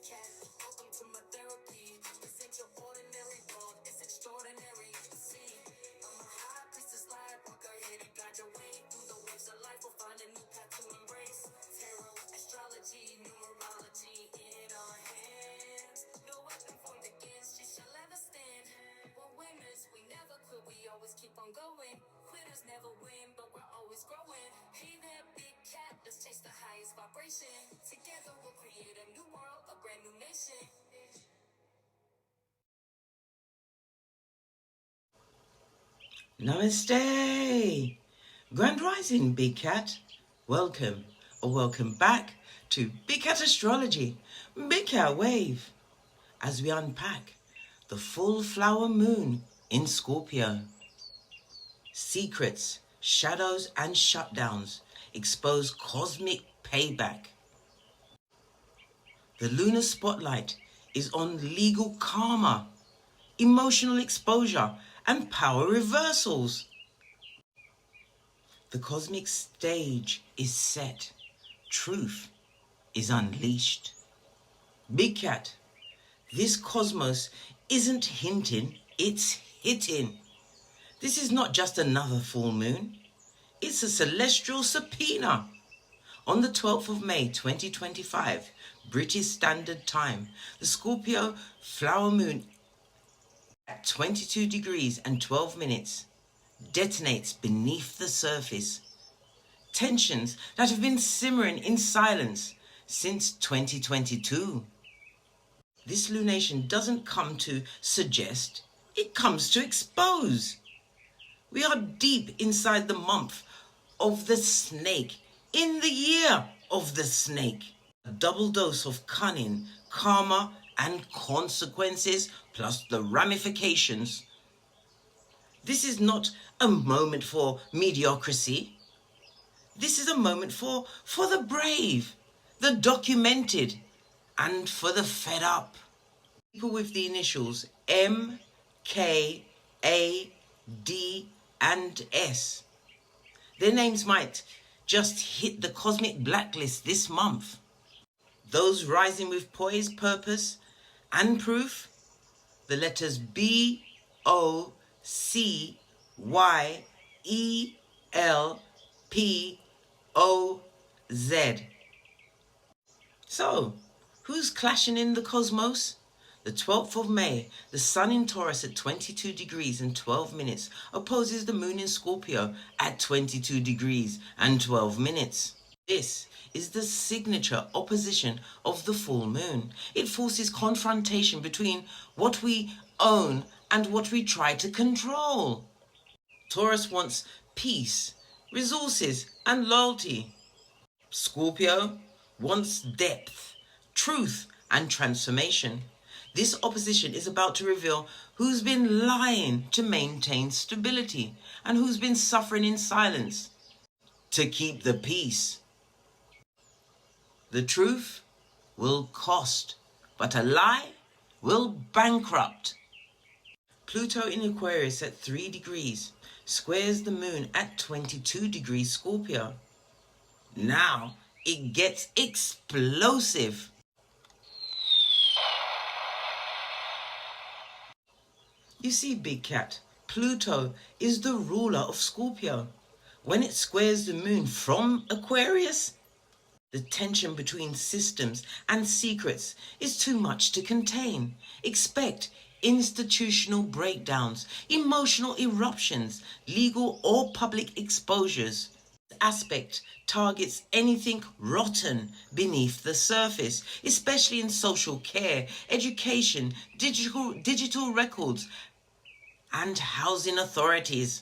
cat. Welcome to my therapy. This ain't your ordinary world, it's extraordinary. See, I'm a high priestess, light walker, here to guide your way through the waves of life. We'll find a new path to embrace. Tarot, astrology, numerology in our hands. No weapon formed against you shall ever stand. We're winners, we never quit, we always keep on going. Quitters never win, but we're always growing. Hey there, big cat, let's chase the highest vibration. Together we'll create a new world, a brand new nation. Namaste! Grand Rising, Big Cat. Welcome or welcome back to Big Cat Astrology, Big Cat Wave, as we unpack the full flower moon in Scorpio. Secrets, shadows and shutdowns expose cosmic payback. The lunar spotlight is on legal karma, emotional exposure and power reversals. The cosmic stage is set. Truth is unleashed. Big Cat, this cosmos isn't hinting, it's hitting. This is not just another full moon. It's a celestial subpoena. On the 12th of May 2025, British Standard Time, the Scorpio flower moon at 22 degrees and 12 minutes detonates beneath the surface. Tensions that have been simmering in silence since 2022. This lunation doesn't come to suggest, it comes to expose. We are deep inside the month of the snake, in the year of the snake. A double dose of cunning, karma, and consequences, plus the ramifications. This is not a moment for mediocrity. This is a moment for the brave, the documented, and for the fed up. People with the initials M, K, A, D, and S. Their names might just hit the cosmic blacklist this month. Those rising with poise, purpose, and proof, the letters B, O, C, Y, E, L, P, O, Z. So, who's clashing in the cosmos? The 12th of May, the sun in Taurus at 22 degrees and 12 minutes opposes the moon in Scorpio at 22 degrees and 12 minutes. This is the signature opposition of the full moon. It forces confrontation between what we own and what we try to control. Taurus wants peace, resources, and loyalty. Scorpio wants depth, truth, and transformation. This opposition is about to reveal who's been lying to maintain stability and who's been suffering in silence to keep the peace. The truth will cost, but a lie will bankrupt. Pluto in Aquarius at 3 degrees squares the moon at 22 degrees Scorpio. Now it gets explosive. You see, Big Cat, Pluto is the ruler of Scorpio. When it squares the moon from Aquarius, the tension between systems and secrets is too much to contain. Expect institutional breakdowns, emotional eruptions, legal or public exposures. This aspect targets anything rotten beneath the surface, especially in social care, education, digital records, and housing authorities.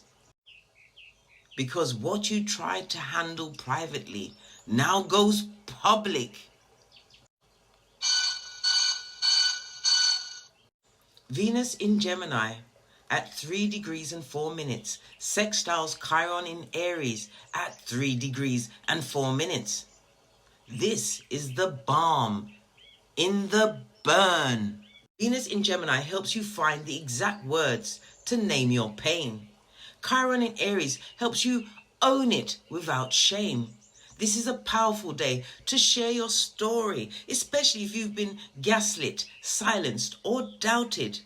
Because what you tried to handle privately now goes public. Venus in Gemini at 3 degrees and 4 minutes sextiles Chiron in Aries at 3 degrees and 4 minutes. This is the balm in the burn. Venus in Gemini helps you find the exact words to name your pain. Chiron in Aries helps you own it without shame. This is a powerful day to share your story, especially if you've been gaslit, silenced, or doubted.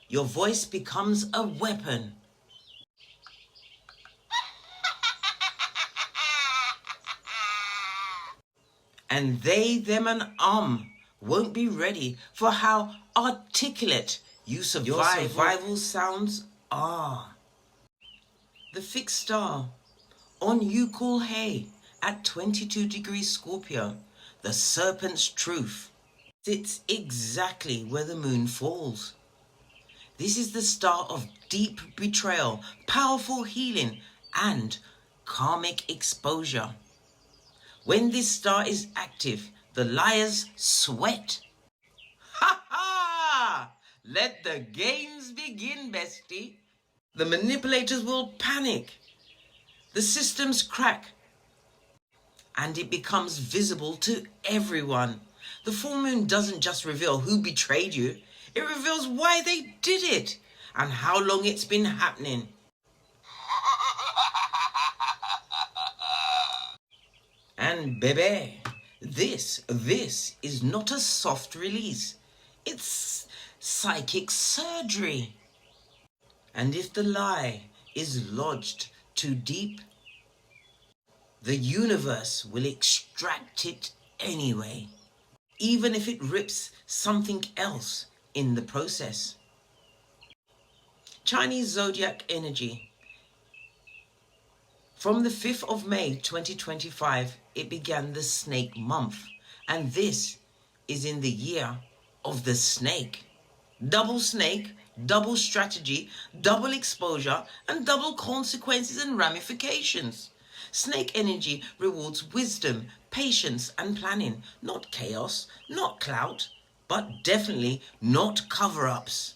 Your voice becomes a weapon. And they, them, and won't be ready for how articulate your survival sounds are. The fixed star on you call hey at 22 degrees Scorpio, the serpent's truth, sits exactly where the moon falls. This is the star of deep betrayal, powerful healing, and karmic exposure. When this star is active, the liars sweat. Ha ha! Let the games begin, bestie. The manipulators will panic. The systems crack. And it becomes visible to everyone. The full moon doesn't just reveal who betrayed you. It reveals why they did it and how long it's been happening. And baby, this is not a soft release. It's psychic surgery. And if the lie is lodged too deep, the universe will extract it anyway, even if it rips something else in the process. Chinese zodiac energy. From the 5th of May 2025, it began the snake month, and this is in the year of the snake. Double snake, double strategy, double exposure, and double consequences and ramifications. Snake energy rewards wisdom, patience, and planning, not chaos, not clout, but definitely not cover-ups.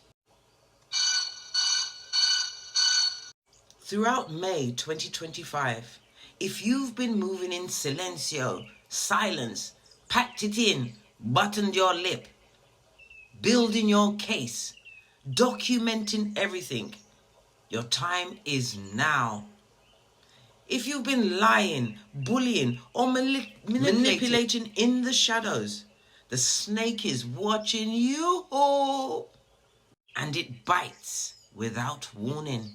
Throughout May 2025, if you've been moving in silencio, silence, packed it in, buttoned your lip, building your case, documenting everything, your time is now. If you've been lying, bullying, or manipulating in the shadows, the snake is watching you, and it bites without warning.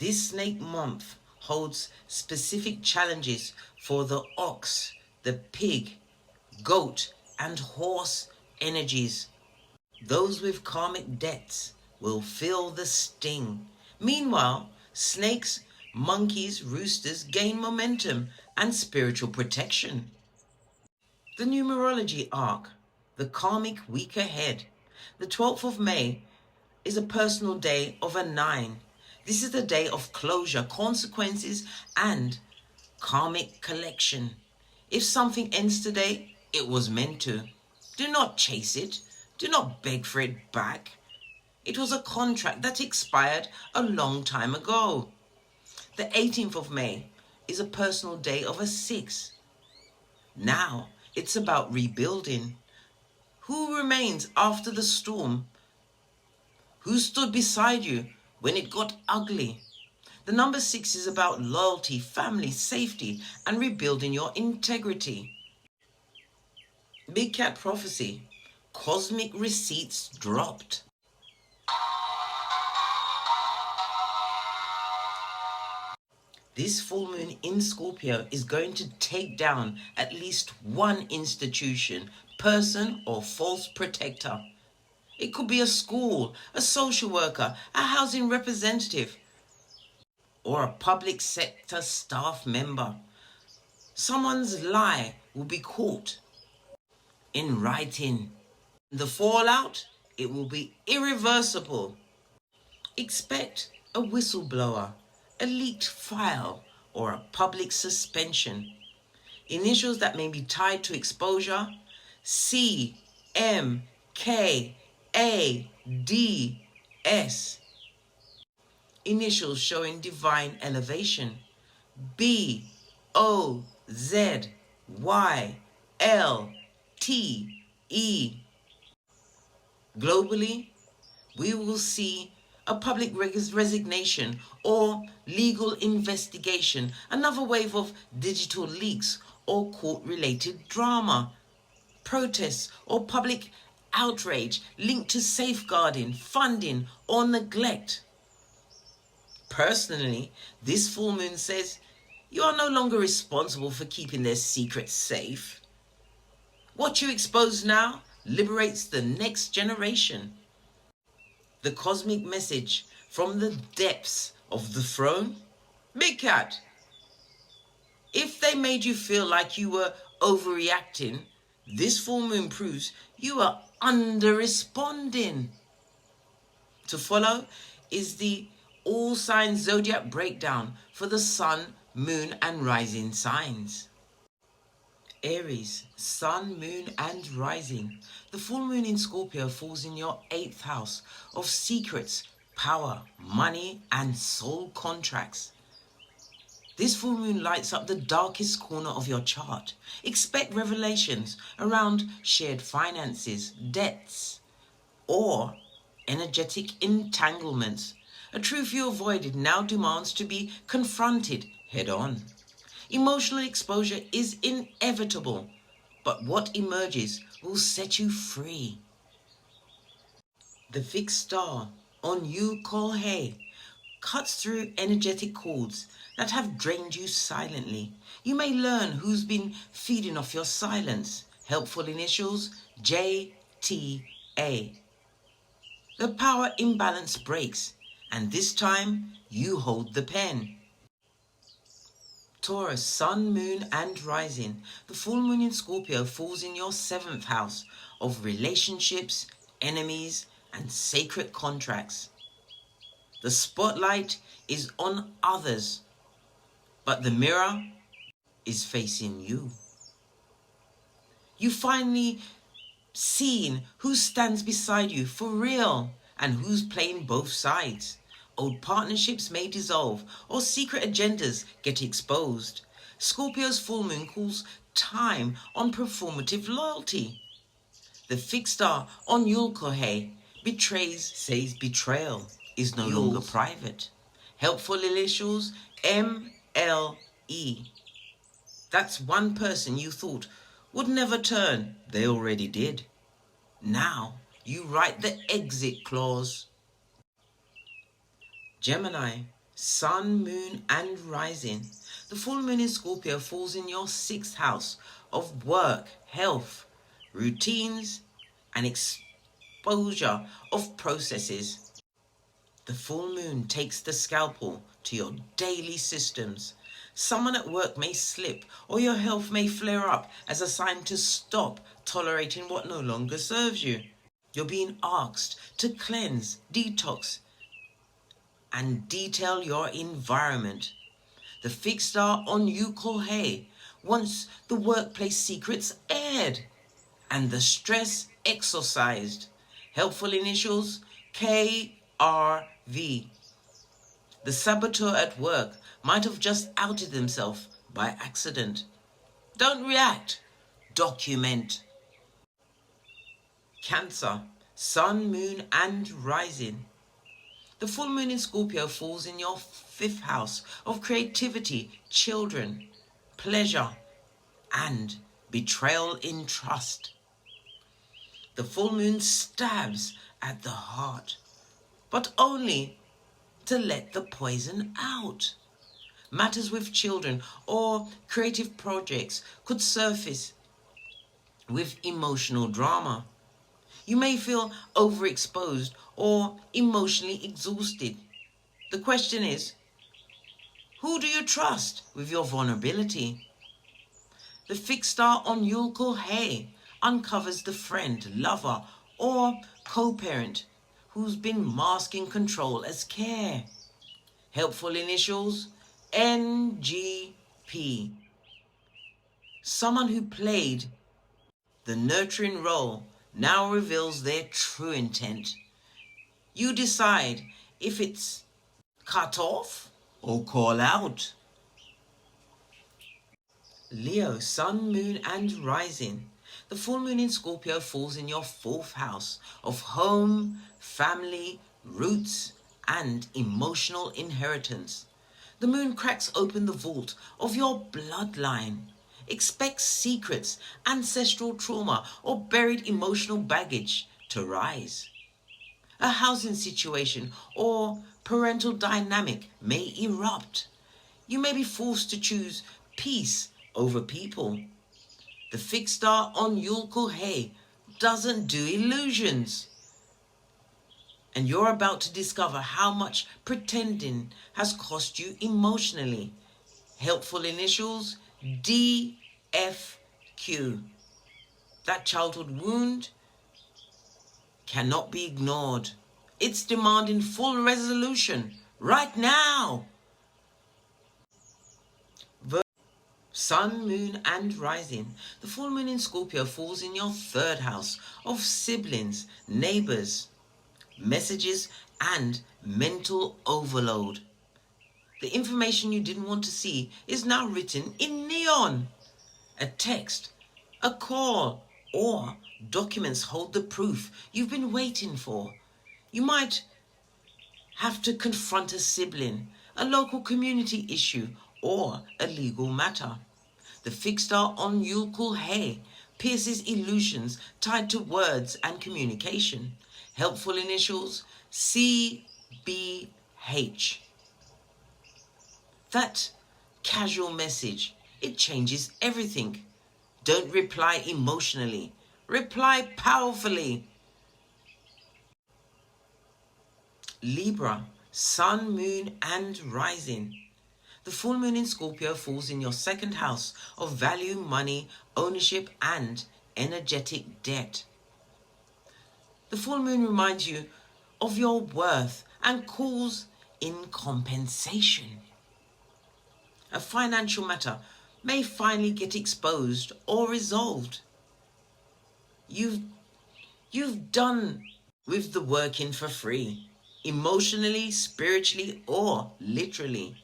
This snake month holds specific challenges for the ox, the pig, goat, and horse energies. Those with karmic debts will feel the sting. Meanwhile, snakes, monkeys, roosters gain momentum and spiritual protection. The Numerology arc, the karmic week ahead. The 12th of May is a personal day of a 9. This is the day of closure, consequences, and karmic collection. If something ends today, it was meant to. Do not chase it. Do not beg for it back. It was a contract that expired a long time ago. The 18th of May is a personal day of a 6. Now it's about rebuilding. Who remains after the storm? Who stood beside you when it got ugly? The number 6 is about loyalty, family, safety, and rebuilding your integrity. Big Cat Prophecy. Cosmic receipts dropped. This full moon in Scorpio is going to take down at least one institution, person, or false protector. It could be a school, a social worker, a housing representative, or a public sector staff member. Someone's lie will be caught in writing. The fallout, it will be irreversible. Expect a whistleblower, a leaked file, or a public suspension. Initials that may be tied to exposure: C, M, K, A, D, S. Initials showing divine elevation: B, O, Z, Y, L, T, E. Globally, we will see a public resignation or legal investigation, another wave of digital leaks or court-related drama, protests or public outrage linked to safeguarding, funding or neglect. Personally, this full moon says you are no longer responsible for keeping their secrets safe. What you expose now liberates the next generation. The cosmic message from the depths of the throne? Big Cat, if they made you feel like you were overreacting, this full moon proves you are under-responding. To follow is the all signs zodiac breakdown for the sun, moon and rising signs. Aries, sun, moon and rising. The full moon in Scorpio falls in your 8th house of secrets, power, money and soul contracts. This full moon lights up the darkest corner of your chart. Expect revelations around shared finances, debts, or energetic entanglements. A truth you avoided now demands to be confronted head on. Emotional exposure is inevitable, but what emerges will set you free. The fixed star on Yu-Kol-Hei cuts through energetic cords that have drained you silently. You may learn who's been feeding off your silence. Helpful initials JTA. The power imbalance breaks, and this time you hold the pen. Taurus, sun, moon and rising. The full moon in Scorpio falls in your 7th house of relationships, enemies and sacred contracts. The spotlight is on others, but the mirror is facing you. You finally seen who stands beside you for real and who's playing both sides. Old partnerships may dissolve or secret agendas get exposed. Scorpio's full moon calls time on performative loyalty. The fixed star on Yu-Kol-Hei says betrayal is no longer private. Helpful initials MLE. That's one person you thought would never turn. They already did. Now you write the exit clause. Gemini, sun, moon and rising. The full moon in Scorpio falls in your 6th house of work, health, routines and exposure of processes. The full moon takes the scalpel to your daily systems. Someone at work may slip or your health may flare up as a sign to stop tolerating what no longer serves you. You're being asked to cleanse, detox, and detail your environment. The fixed star on Yu-Kol-Hei wants the workplace secrets aired and the stress exorcised. Helpful initials KRV. The saboteur at work might have just outed themselves by accident. Don't react. Document. Cancer, sun, moon and rising. The full moon in Scorpio falls in your 5th house of creativity, children, pleasure, and betrayal in trust. The full moon stabs at the heart, but only to let the poison out. Matters with children or creative projects could surface with emotional drama. You may feel overexposed or emotionally exhausted. The question is, who do you trust with your vulnerability? The fixed star on Yu-Kol-Hei uncovers the friend, lover, or co-parent who's been masking control as care. Helpful initials NGP. Someone who played the nurturing role now reveals their true intent. You decide if it's cut off or call out. Leo, sun, moon and rising. The full moon in Scorpio falls in your 4th house of home, family, roots and emotional inheritance. The moon cracks open the vault of your bloodline. Expect secrets, ancestral trauma, or buried emotional baggage to rise. A housing situation or parental dynamic may erupt. You may be forced to choose peace over people. The fixed star on Yul-Kul-Hey doesn't do illusions. And you're about to discover how much pretending has cost you emotionally. Helpful initials DFQ. That childhood wound cannot be ignored. It's demanding full resolution right now. Sun, Moon and Rising. The full moon in Scorpio falls in your third house of siblings, neighbors, messages and mental overload. The information you didn't want to see is now written in neon. A text, a call, or documents hold the proof you've been waiting for. You might have to confront a sibling, a local community issue, or a legal matter. The fixed star on Yul-Kul-Hey pierces illusions tied to words and communication. Helpful initials CBH. That casual message, it changes everything. Don't reply emotionally. Reply powerfully. Libra, Sun, Moon and Rising. The full moon in Scorpio falls in your second house of value, money, ownership and energetic debt. The full moon reminds you of your worth and calls in compensation. A financial matter may finally get exposed or resolved. You've done with the working for free, emotionally, spiritually or literally.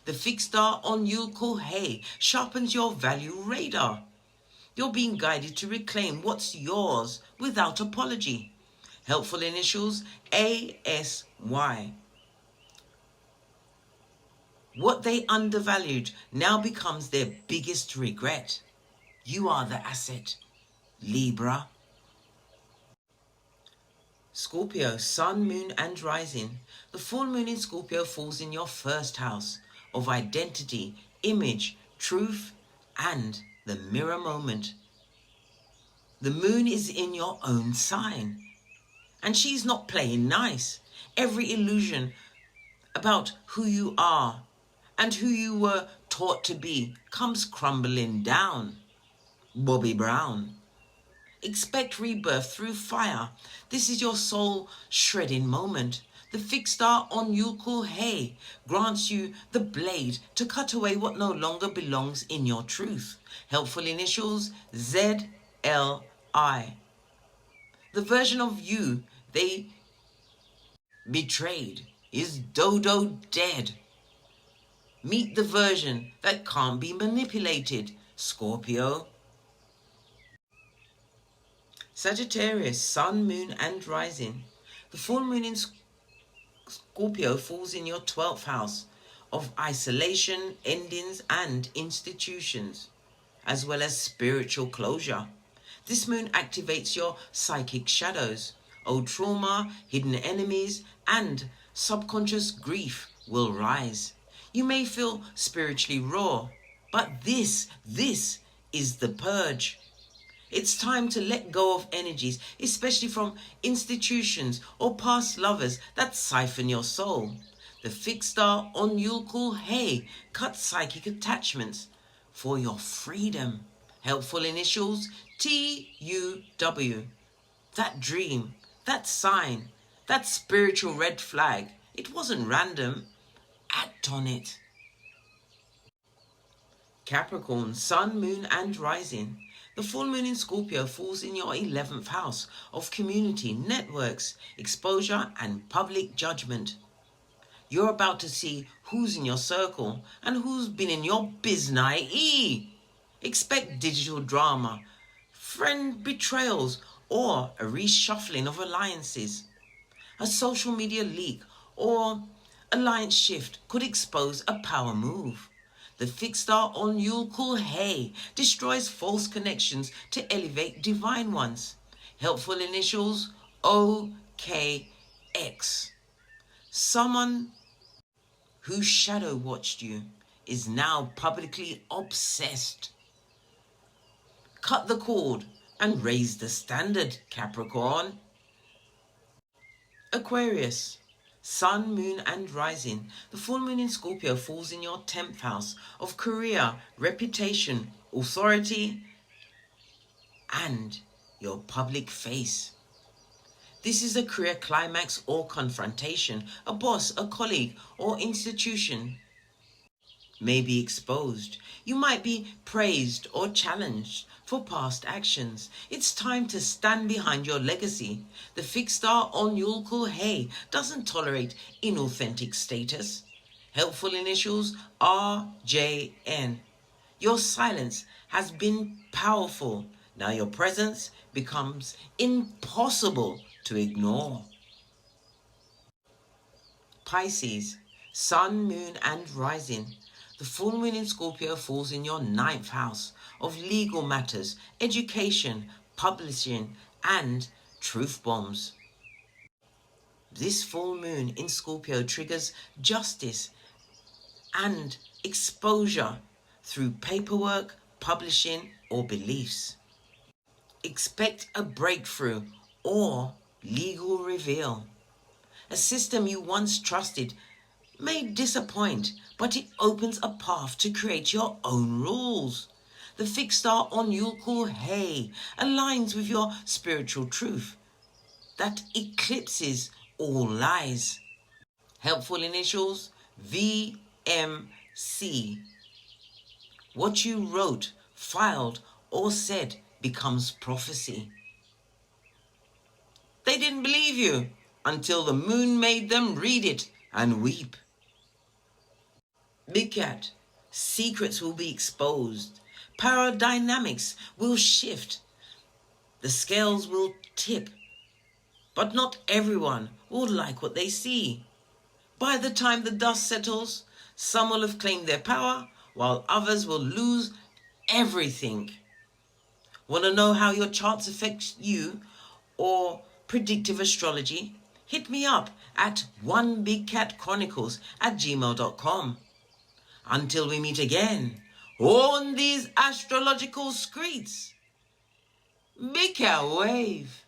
The fixed star on Yul-Kul-Hey sharpens your value radar. You're being guided to reclaim what's yours without apology. Helpful initials ASY. What they undervalued now becomes their biggest regret. You are the asset, Libra. Scorpio, Sun, Moon and Rising. The full moon in Scorpio falls in your first house of identity, image, truth and the mirror moment. The moon is in your own sign and she's not playing nice. Every illusion about who you are and who you were taught to be comes crumbling down. Bobby Brown. Expect rebirth through fire. This is your soul shredding moment. The fixed star on Yul-Kul-Hey grants you the blade to cut away what no longer belongs in your truth. Helpful initials ZLI. The version of you they betrayed is Dodo dead. Meet the version that can't be manipulated, Scorpio. Sagittarius, Sun, Moon and Rising. The full moon in Scorpio falls in your 12th house of isolation, endings and institutions, as well as spiritual closure. This moon activates your psychic shadows. Old trauma, hidden enemies and subconscious grief will rise. You may feel spiritually raw, but this is the purge. It's time to let go of energies, especially from institutions or past lovers that siphon your soul. The fixed star on Yul-Kul-Hey cuts psychic attachments for your freedom. Helpful initials TUW. That dream, that sign, that spiritual red flag, it wasn't random. Act on it. Capricorn, Sun, Moon and Rising. The full moon in Scorpio falls in your 11th house of community, networks, exposure and public judgment. You're about to see who's in your circle and who's been in your biznai. Expect digital drama, friend betrayals or a reshuffling of alliances. A social media leak or alliance shift could expose a power move. The fixed star on Yule Cool Hay destroys false connections to elevate divine ones. Helpful initials OKX. Someone who shadow watched you is now publicly obsessed. Cut the cord and raise the standard, Capricorn. Aquarius. Sun, Moon and Rising. The full moon in Scorpio falls in your 10th house of career, reputation, authority and your public face. This is a career climax or confrontation. A boss, a colleague or institution may be exposed. You might be praised or challenged for past actions. It's time to stand behind your legacy. The fixed star on Yule Cool Hay doesn't tolerate inauthentic status. Helpful initials RJN. Your silence has been powerful. Now your presence becomes impossible to ignore. Pisces. Sun, Moon and Rising. The full moon in Scorpio falls in your 9th house of legal matters, education, publishing and truth bombs. This full moon in Scorpio triggers justice and exposure through paperwork, publishing or beliefs. Expect a breakthrough or legal reveal. A system you once trusted may disappoint, but it opens a path to create your own rules. The fixed star on Yule Cool Hay aligns with your spiritual truth that eclipses all lies. Helpful initials VMC. What you wrote, filed or said becomes prophecy. They didn't believe you until the moon made them read it and weep. Big Cat. Secrets will be exposed. Power dynamics will shift. The scales will tip. But not everyone will like what they see. By the time the dust settles, some will have claimed their power, while others will lose everything. Want to know how your charts affect you or predictive astrology? Hit me up at onebigcatchronicles@gmail.com. Until we meet again on these astrological streets, Big Cat Wave.